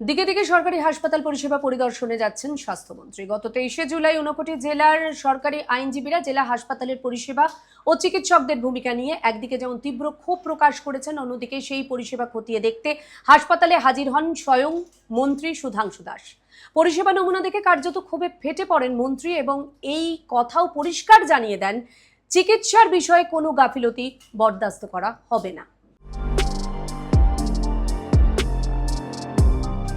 দিকে দিকে সরকারি হাসপাতাল পরিষেবা পরিদর্শনে যাচ্ছেন স্বাস্থ্যমন্ত্রী। গত 23শে জুলাই 59 জেলার সরকারি আইনজীবীরা জেলা হাসপাতালের পরিষেবা ও চিকিৎসকদের ভূমিকা নিয়ে একদিকে যেমন তীব্র ক্ষোভ প্রকাশ করেছেন, অন্যদিকে সেই পরিষেবা খতিয়ে দেখতে হাসপাতালে হাজির হন স্বয়ং মন্ত্রী সুধাংশু দাস। পরিষেবা নমুনা দেখে কার্যত ক্ষোভে ফেটে পড়েন মন্ত্রী এবং এই কথাও পরিষ্কার জানিয়ে দেন, চিকিৎসার বিষয়ে কোনো গাফিলতি বরদাস্ত করা হবে না।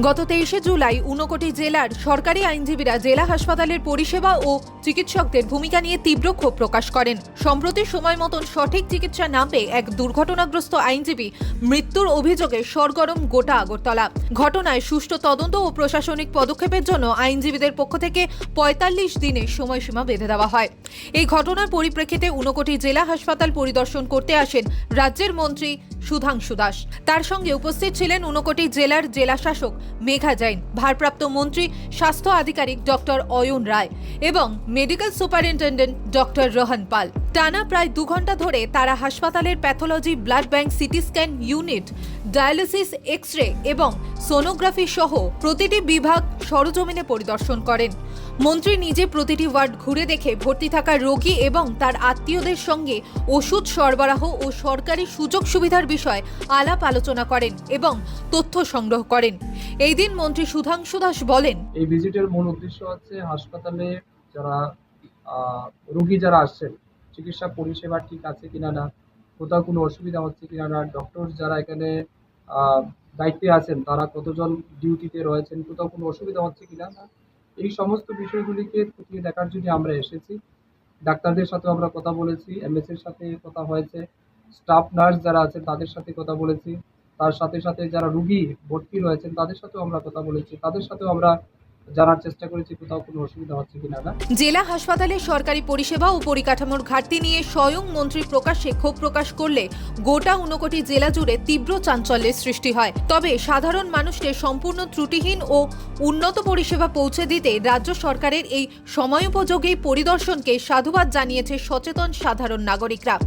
গত 23শে জুলাই 59 জেলার সরকারি আইনজীবীরা জেলা হাসপাতালের পরিষেবা ও চিকিৎসকদের ভূমিকা নিয়ে তীব্র ক্ষোভ প্রকাশ করেন। সম্প্রতি সময় মতন সঠিক চিকিৎসা না পেয়ে এক দুর্ঘটনাগ্রস্ত আইনজীবী মৃত্যুর অভিযোগে সরগরম গোটা আগরতলা। ঘটনায় সুষ্ঠু তদন্ত ও প্রশাসনিক পদক্ষেপের জন্য আইনজীবীদের পক্ষ থেকে 45 দিনের সময়সীমা বেঁধে দেওয়া হয়। এই ঘটনার পরিপ্রেক্ষিতে 59 জেলা হাসপাতাল পরিদর্শন করতে আসেন রাজ্যের মন্ত্রী সুধাংশু দাস। তার সঙ্গে উপস্থিত ছিলেন 59 জেলার জেলাশাসক মেঘা জৈন, ভারপ্রাপ্ত মন্ত্রী স্বাস্থ্য আধিকারিক ডক্টর অয়ন রায় এবং medical superintendent doctor Rohan Pal. টানা প্রায় 2 ঘন্টা ধরে তারা হাসপাতালের pathology, blood bank, CT scan unit, dialysis, X-ray এবং সোনোগ্রাফি সহ প্রতিটি বিভাগ সরজমিনে পরিদর্শন করেন। মন্ত্রী নিজে প্রতিটি ওয়ার্ড ঘুরে দেখে ভর্তি থাকা রোগী এবং তার আত্মীয়দের সঙ্গে ওষুধ সরবরাহ ও সরকারি সুযোগ সুবিধার বিষয়ে আলাপ আলোচনা করেন এবং তথ্য সংগ্রহ করেন। এই দিন মন্ত্রী সুধাংশু দাস বলেন, এই ভিজিটের মূল উদ্দেশ্য হচ্ছে হাসপাতালে যারা রোগী যারা আসছেন, চিকিৎসা পরিষেবা ঠিক আছে কিনা না, কোথাও কোনো অসুবিধা হচ্ছে কিনা না, ডক্টর যারা এখানে দায়িত্বে আছেন তারা কতজন ডিউটিতে রয়েছেন, কোথাও কোনো অসুবিধা হচ্ছে কিনা না, এই সমস্ত বিষয়গুলিকে খতিয়ে দেখার জন্য আমরা এসেছি। ডাক্তারদের সাথে আমরা কথা বলেছি, এমএস এর সাথে কথা হয়েছে, স্টাফ নার্স যারা আছেন তাদের সাথে কথা বলেছি, তার সাথে সাথে যারা রোগী ভর্তি রয়েছেন তাদের সাথেও আমরা কথা বলেছি, তাদের সাথেও আমরা জানার চেষ্টা করেছি কোথাও কোনো অসুবিধা হচ্ছে কিনা না। জেলা হাসপাতালে সরকারি পরিষেবা ও পরিকাঠামোর ঘাটতি নিয়ে স্বয়ং মন্ত্রী প্রকাশ্যে ক্ষোভ প্রকাশ করলে গোটা 59 জেলা জুড়ে তীব্র চাঞ্চল্যের সৃষ্টি হয়। তবে সাধারণ মানুষকে সম্পূর্ণ ত্রুটিহীন ও উন্নত পরিষেবা পৌঁছে দিতে রাজ্য সরকারের এই সময়োপযোগী পরিদর্শনকে সাধুবাদ জানিয়েছে সচেতন সাধারণ নাগরিকরা।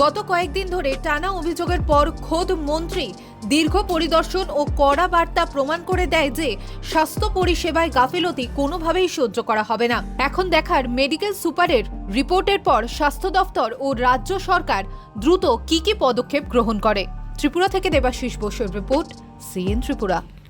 গত কয়েকদিন ধরে টানা অভিযোগের পর খোদ মন্ত্রী দীর্ঘ পরিদর্শন ও কড়া বার্তা প্রমাণ করে দেয় যে স্বাস্থ্য পরিষেবায় গাফিলতি কোনোভাবেই সহ্য করা হবে না। এখন দেখার মেডিকেল সুপারের রিপোর্টের পর স্বাস্থ্য দফতর ও রাজ্য সরকার দ্রুত কি পদক্ষেপ গ্রহণ করে। ত্রিপুরা থেকে দেবাশিস বসুর রিপোর্ট, সিএন ত্রিপুরা।